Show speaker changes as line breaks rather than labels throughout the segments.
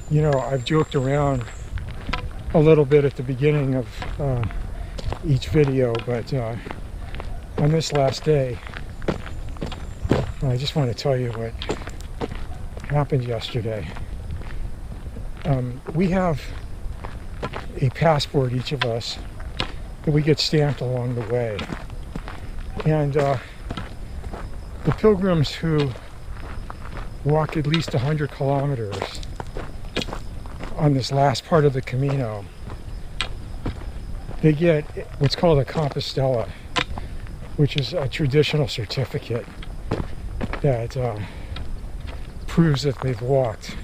You know, I've joked around a little bit at the beginning of each video, but on this last day, I just want to tell you what happened yesterday. We have a passport, each of us, that we get stamped along the way. And the pilgrims who walk at least 100 kilometers on this last part of the Camino, they get what's called a Compostela, which is a traditional certificate that proves that they've walked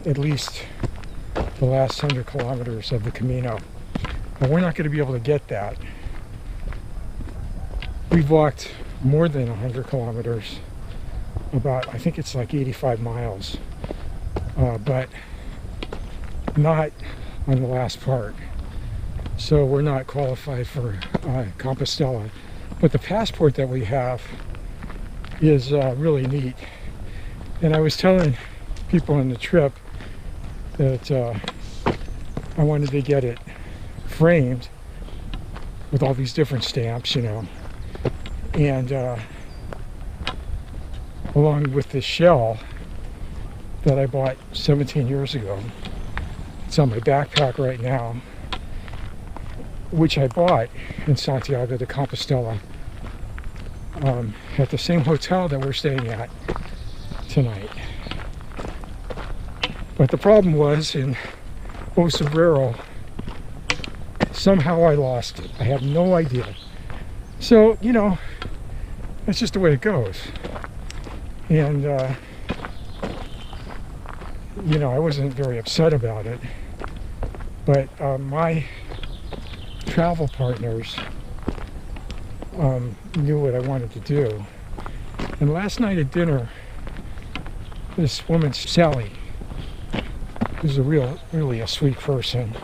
at least the last 100 kilometers of the Camino. But we're not going to be able to get that. We've walked more than 100 kilometers, about, I think it's like 85 miles, but not on the last part. So we're not qualified for Compostela. But the passport that we have is really neat. And I was telling people on the trip that I wanted to get it framed with all these different stamps, you know, and along with this shell that I bought 17 years ago. It's on my backpack right now, which I bought in Santiago de Compostela at the same hotel that we're staying at tonight. But the problem was, in O Pedrouzo, somehow I lost it. I have no idea. So, you know, that's just the way it goes. And, you know, I wasn't very upset about it. But my travel partners knew what I wanted to do. And last night at dinner, this woman, Sally, who's really a sweet person,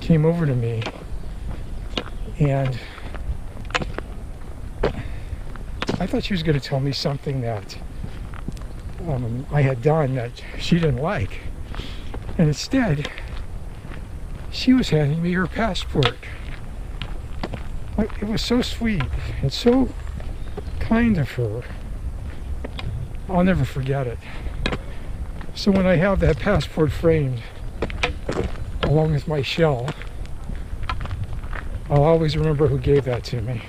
came over to me, and I thought she was going to tell me something that I had done that she didn't like. And instead, she was handing me her passport. It was so sweet and so kind of her. I'll never forget it. So when I have that passport framed along with my shell, I'll always remember who gave that to me.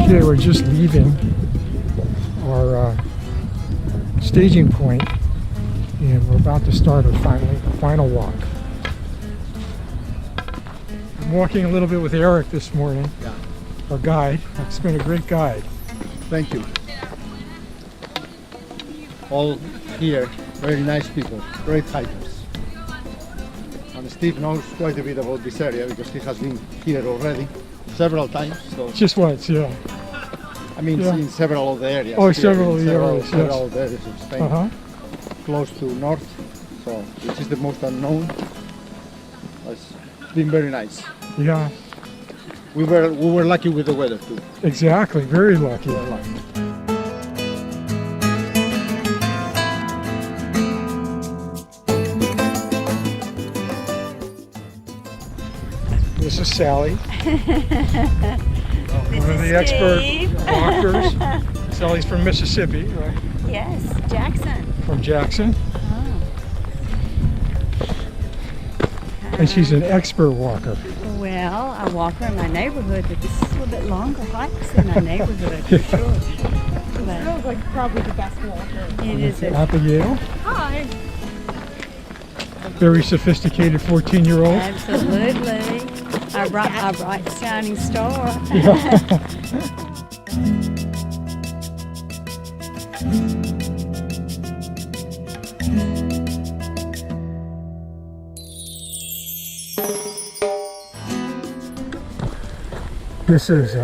Okay, we're just leaving our staging point, and we're about to start our final walk. I'm walking a little bit with Eric this morning, our guide. It's been a great guide.
Thank you. All here, very nice people, great hikers. And Steve knows quite a bit about this area because he has been here already several times. So
Just once, yeah.
I mean, in several of the areas.
Oh,
here,
several of the areas,
several of the areas of Spain.
Uh-huh.
Close to north, so which is the most unknown. It's been very nice.
Yeah,
We were lucky with the weather too.
exactly. Very lucky.
We were lucky.
This is Sally,
This
one of
is
the expert
Steve.
walkers. Sally's from Mississippi, right?
Yes, Jackson.
From Jackson.
Oh.
And she's an expert walker.
Well, I walk her in my neighborhood, but this is a little bit longer hikes in my neighborhood for sure. But
Sounds like probably the best walker.
it is a,
Abigail,
Hi.
very sophisticated 14-year-old.
absolutely. Our bright shining star.
This is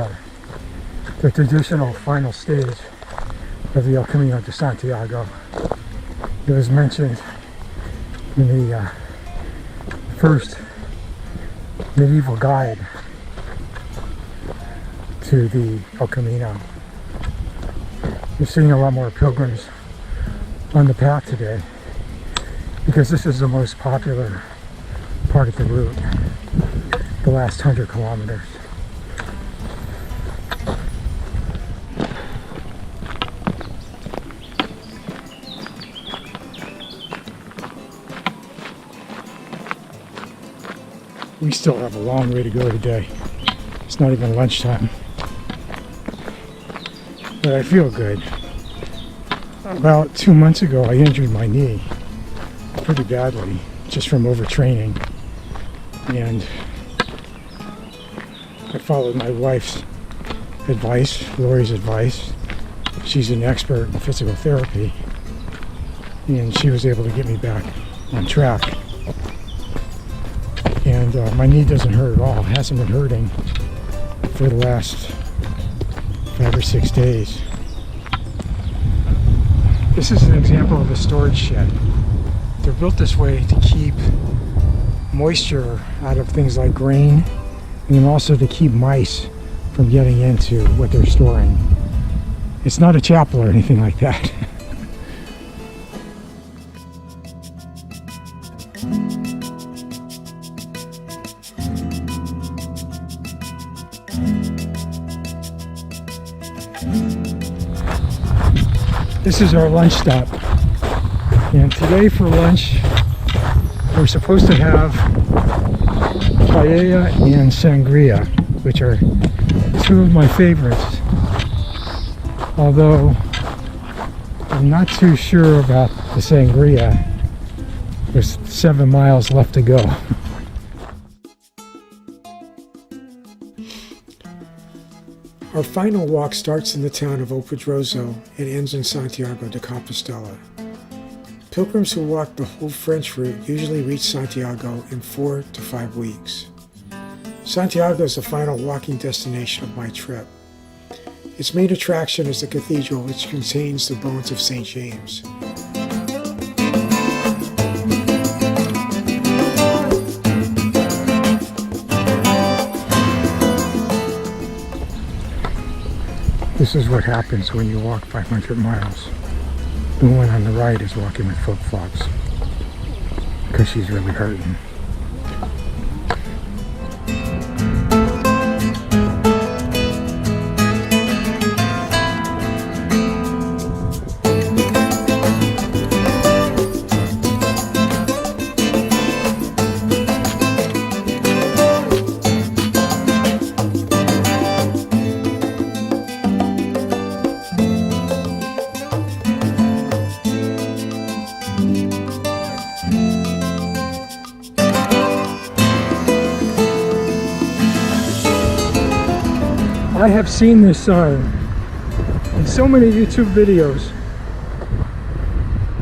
the traditional final stage of the El Camino de Santiago. It was mentioned in the first medieval guide to the El Camino. We're seeing a lot more pilgrims on the path today because this is the most popular part of the route, the last 100 kilometers. We still have a long way to go today. It's not even lunchtime. But I feel good. About 2 months ago, I injured my knee pretty badly, just from overtraining. And I followed my wife's advice, Lori's advice. She's an expert in physical therapy. And she was able to get me back on track. And my knee doesn't hurt at all. It hasn't been hurting for the last 5 or 6 days. This is an example of a storage shed. They're built this way to keep moisture out of things like grain, and then also to keep mice from getting into what they're storing. It's not a chapel or anything like that. This is our lunch stop, and today for lunch we're supposed to have paella and sangria, which are two of my favorites, although I'm not too sure about the sangria. There's 7 miles left to go. Our final walk starts in the town of O Pedrouzo and ends in Santiago de Compostela. Pilgrims who walk the whole French route usually reach Santiago in 4 to 5 weeks. Santiago is the final walking destination of my trip. Its main attraction is the cathedral, which contains the bones of St. James. This is what happens when you walk 500 miles. The woman on the right is walking with flip-flops because she's really hurting. I have seen this sign in so many YouTube videos,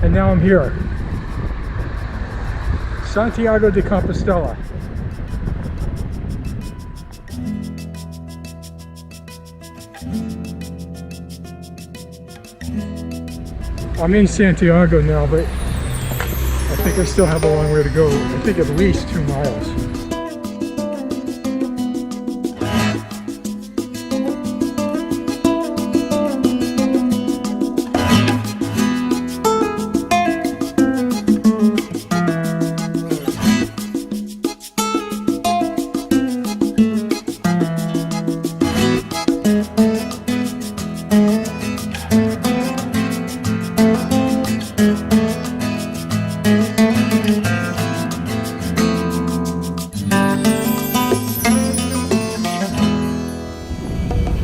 and now I'm here. Santiago de Compostela. I'm in Santiago now, but I think I still have a long way to go. I think at least 2 miles.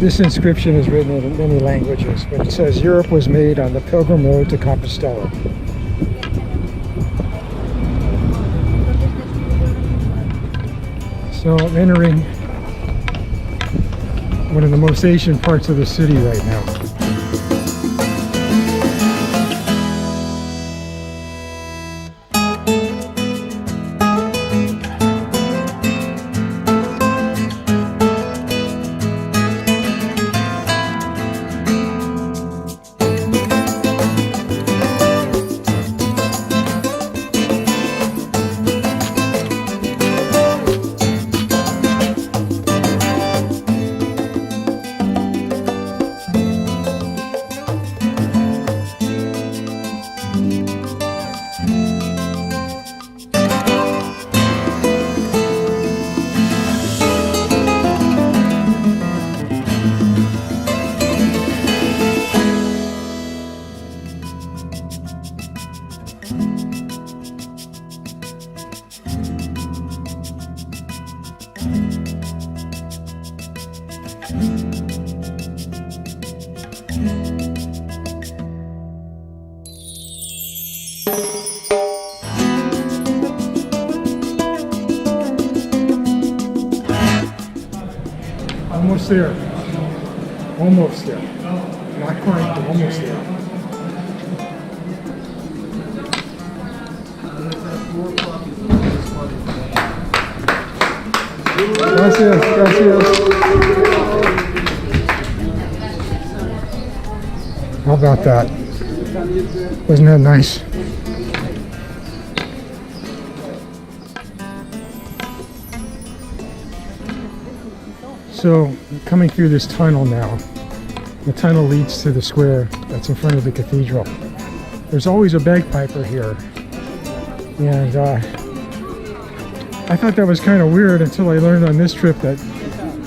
This inscription is written in many languages, but it says Europe was made on the Pilgrim Road to Compostela. So I'm entering one of the most Asian parts of the city right now. Almost there. Almost there. Not quite, but almost there. Gracias, gracias. How about that? Wasn't that nice? So, coming through this tunnel now. The tunnel leads to the square that's in front of the cathedral. There's always a bagpiper here. And I thought that was kind of weird until I learned on this trip that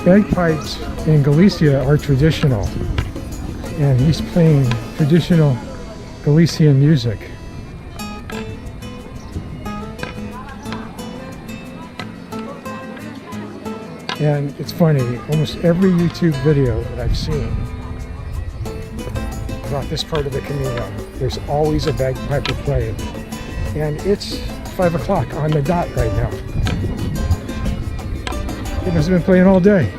bagpipes in Galicia are traditional. And he's playing traditional Galician music. And it's funny, almost every YouTube video that I've seen about this part of the Camino, there's always a bagpiper playing. And it's 5 o'clock on the dot right now. It must have been playing all day.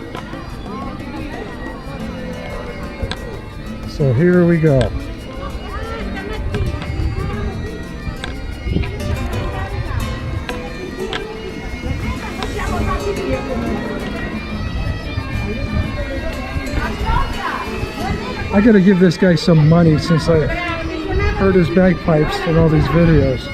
So here we go. I gotta give this guy some money since I heard his bagpipes in all these videos.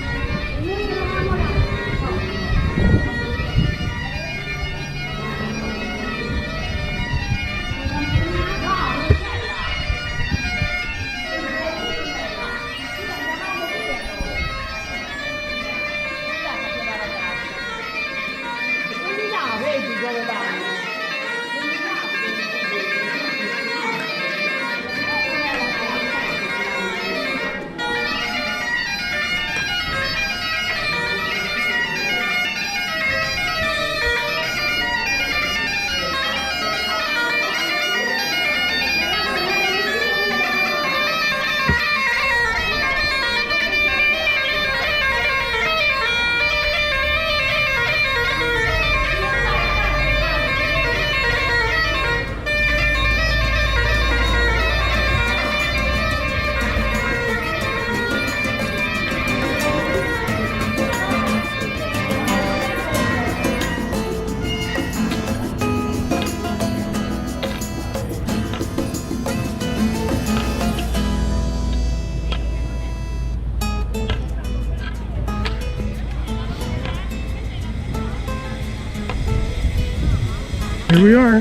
Here we are.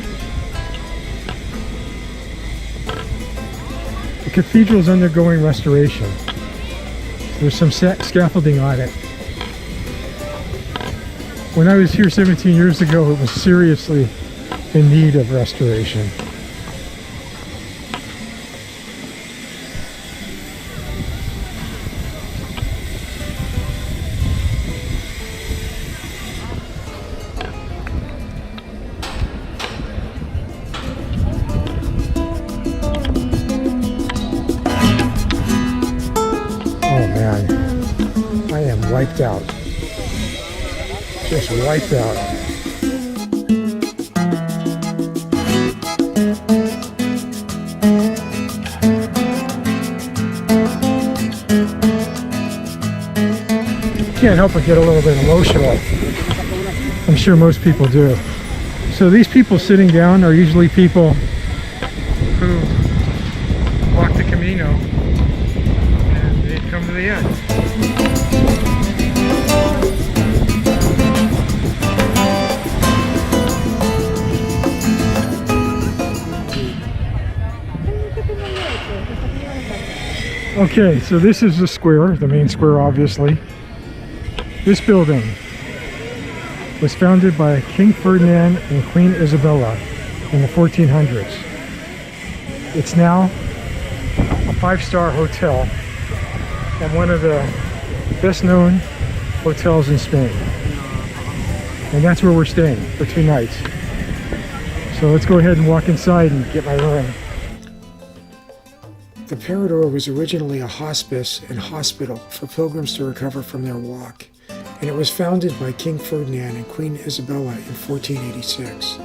The cathedral's undergoing restoration. There's some scaffolding on it. When I was here 17 years ago, it was seriously in need of restoration. I am wiped out. Just wiped out. can't help but get a little bit emotional. I'm sure most people do. So these people sitting down are usually people who walk the Camino and they come to the end. Okay, so this is the square, the main square obviously. This building was founded by King Ferdinand and Queen Isabella in the 1400s. It's now a 5-star hotel and one of the best known hotels in Spain. And that's where we're staying for 2 nights. So let's go ahead and walk inside and get my room. The Parador was originally a hospice and hospital for pilgrims to recover from their walk, and it was founded by King Ferdinand and Queen Isabella in 1486.